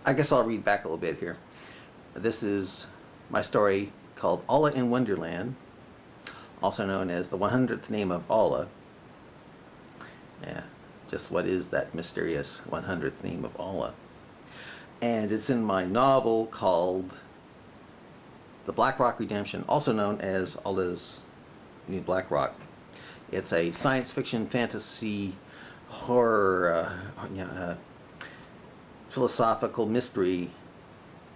I guess I'll read back a little bit here. This is my story called Allah in Wonderland, also known as the 100th name of Allah. Yeah, just what is that mysterious 100th name of Allah? And it's in my novel called The Black Rock Redemption, also known as Allah's New Black Rock. It's a science fiction, fantasy, horror, philosophical mystery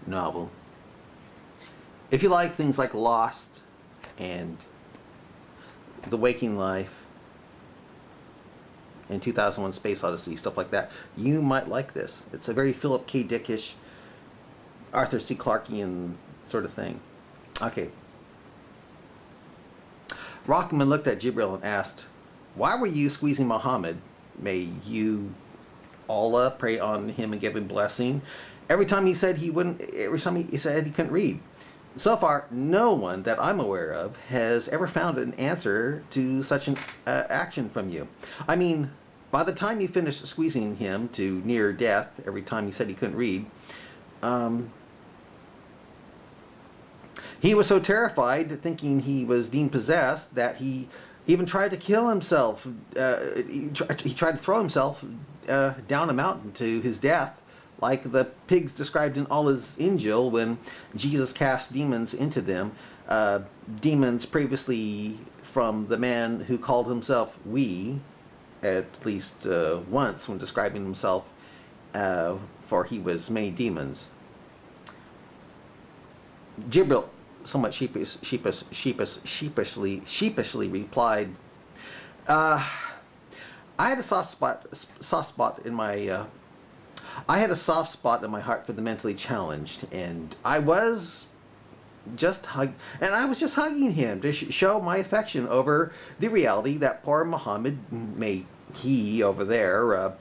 novel. If you like things like Lost and The Waking Life and 2001 Space Odyssey, stuff like that, you might like this. It's a very Philip K. Dickish, Arthur C. Clarkean sort of thing. Okay. Rockman looked at Jibril and asked, "Why were you squeezing Muhammad? May you, Allah, pray on him and give him blessing, every time he said he wouldn't, every time he said he couldn't read?" So far, no one that I'm aware of has ever found an answer to such an action from you. I mean, by the time you finished squeezing him to near death every time he said he couldn't read, he was so terrified, thinking he was deemed possessed, that he even tried to kill himself. He tried to throw himself down a mountain to his death, like the pigs described in Allah's Injil when Jesus cast demons into them. Demons previously from the man who called himself we, at least once when describing himself, for he was many demons. Jibril somewhat sheepishly replied, I had a soft spot in my heart for the mentally challenged, and I was just hugging him to show my affection over the reality that poor Muhammad, may he over there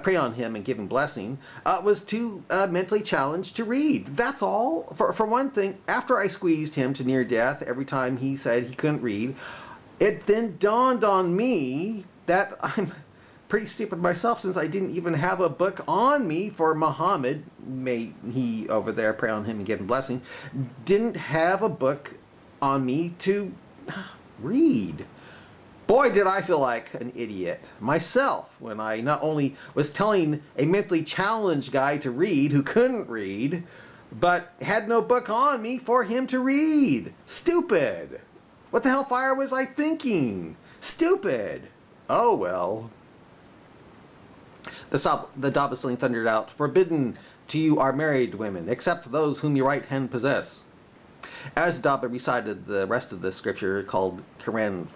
pray on him and give him blessing, was too mentally challenged to read. That's all. For one thing, after I squeezed him to near death every time he said he couldn't read, it then dawned on me that I'm pretty stupid myself, since I didn't even have a book on me for Muhammad, may he over there pray on him and give him blessing, didn't have a book on me to read. Boy, did I feel like an idiot myself when I not only was telling a mentally challenged guy to read who couldn't read, but had no book on me for him to read. Stupid. What the hellfire was I thinking? Stupid. Oh well. The Dabasillion thundered out, "Forbidden to you are married women, except those whom your right hand possess." As Daba recited the rest of the scripture called Quran,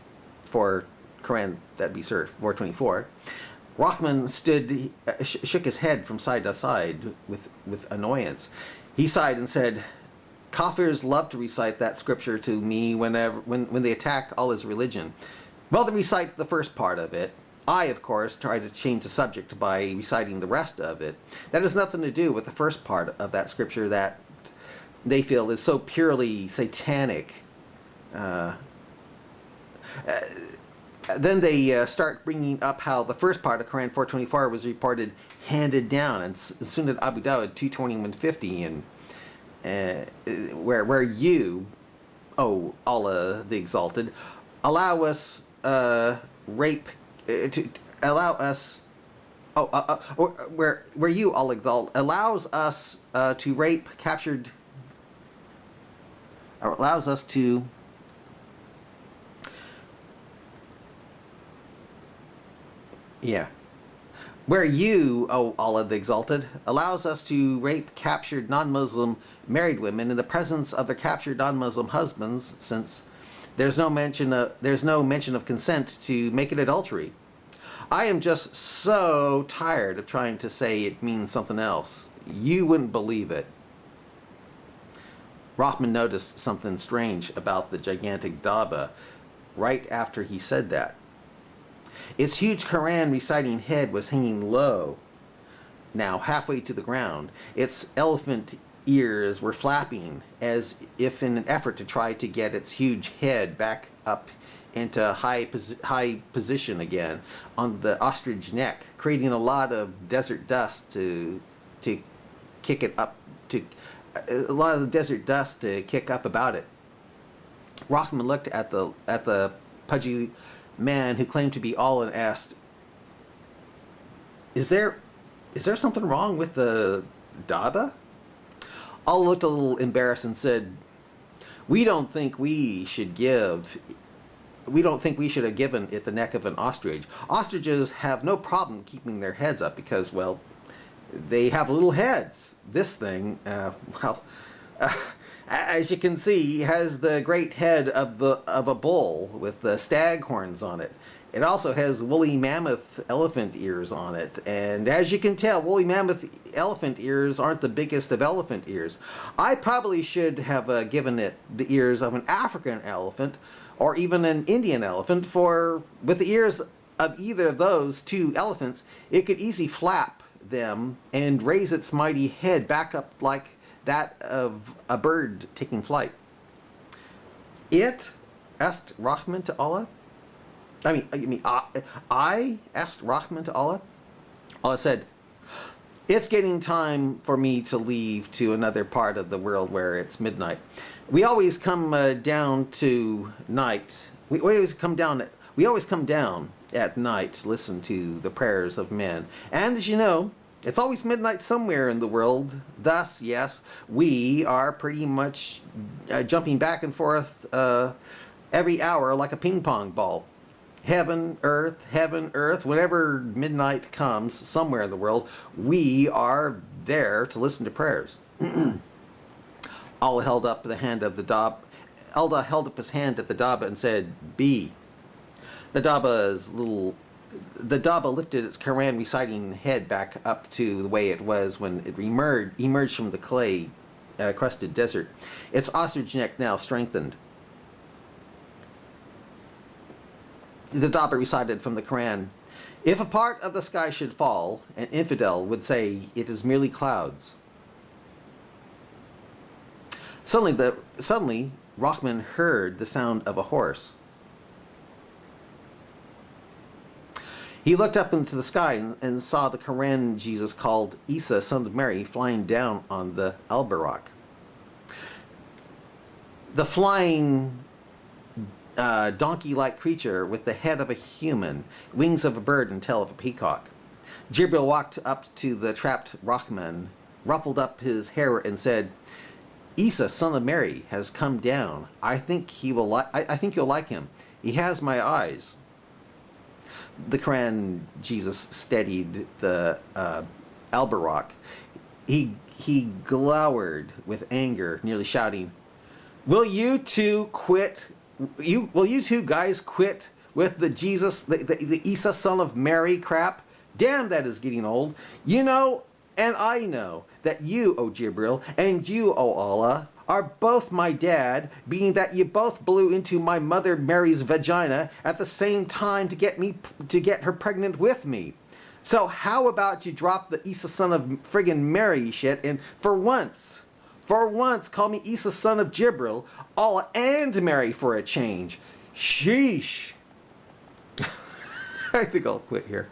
that'd be Surah 424, Rahman shook his head from side to side with annoyance. He sighed and said, "Kafirs love to recite that scripture to me when they attack Allah's religion. Well, they recite the first part of it. I, of course, try to change the subject by reciting the rest of it. That has nothing to do with the first part of that scripture that they feel is so purely satanic." Then they start bringing up how the first part of Quran 424 was reported handed down, and Sunnat Abu Dawud 22150, and where you, oh Allah the Exalted, allow us rape. To allow us, where you, Allah Exalt, allows us to rape captured, or allows us to, where you, oh Allah the Exalted, allows us to rape captured non-Muslim married women in the presence of their captured non-Muslim husbands, since there's no mention of consent to make it adultery. I am just so tired of trying to say it means something else. You wouldn't believe it. Rahman noticed something strange about the gigantic Daba right after he said that. Its huge Quran reciting head was hanging low, now halfway to the ground. Its elephant ears were flapping as if in an effort to try to get its huge head back up into high position again on the ostrich neck, creating a lot of desert dust to kick it up to a lot of the desert dust to kick up about it. Rahman looked at the pudgy man who claimed to be Allah and asked, Is there something wrong with the Daba?" Allah looked a little embarrassed and said, We don't think we should have given it the neck of an ostrich. Ostriches have no problem keeping their heads up because, well, they have little heads. This thing, as you can see, has the great head of a bull with the stag horns on it. It also has woolly mammoth elephant ears on it. And as you can tell, woolly mammoth elephant ears aren't the biggest of elephant ears. I probably should have given it the ears of an African elephant or even an Indian elephant, for with the ears of either of those two elephants, it could easily flap them and raise its mighty head back up like that of a bird taking flight. It? Asked Rahman to Allah. I asked Rahman to Allah. Allah said, It's getting time for me to leave to another part of the world where it's midnight. We always come down to night. We always come down at night to listen to the prayers of men. And as you know, it's always midnight somewhere in the world. Thus, yes, we are pretty much jumping back and forth every hour like a ping pong ball. Heaven, earth, whenever midnight comes somewhere in the world, we are there to listen to prayers. Allah held up his hand at the Daba and said, Be. The Daba lifted its Quran reciting head back up to the way it was when it emerged from the clay crusted desert. Its ostrich neck now strengthened. The Daba recited from the Quran, If a part of the sky should fall, an infidel would say it is merely clouds. Suddenly, Rahman heard the sound of a horse. He looked up into the sky and saw the Quran Jesus called Isa, son of Mary, flying down on the Al-Barak. The flying donkey-like creature with the head of a human, wings of a bird, and tail of a peacock. Jibril walked up to the trapped Rahman, ruffled up his hair, and said, Isa, son of Mary, has come down. I think you'll like him. He has my eyes. The Quran Jesus steadied the Al-Barak. He glowered with anger, nearly shouting, Will you two guys quit with the Isa son of Mary crap? Damn, that is getting old. You know, and I know, that you, O Jibril, and you, O Allah, are both my dad, being that you both blew into my mother Mary's vagina at the same time to get her pregnant with me. So how about you drop the Isa son of friggin' Mary shit and for once call me Isa son of Jibril, Allah and Mary for a change. Sheesh. I think I'll quit here.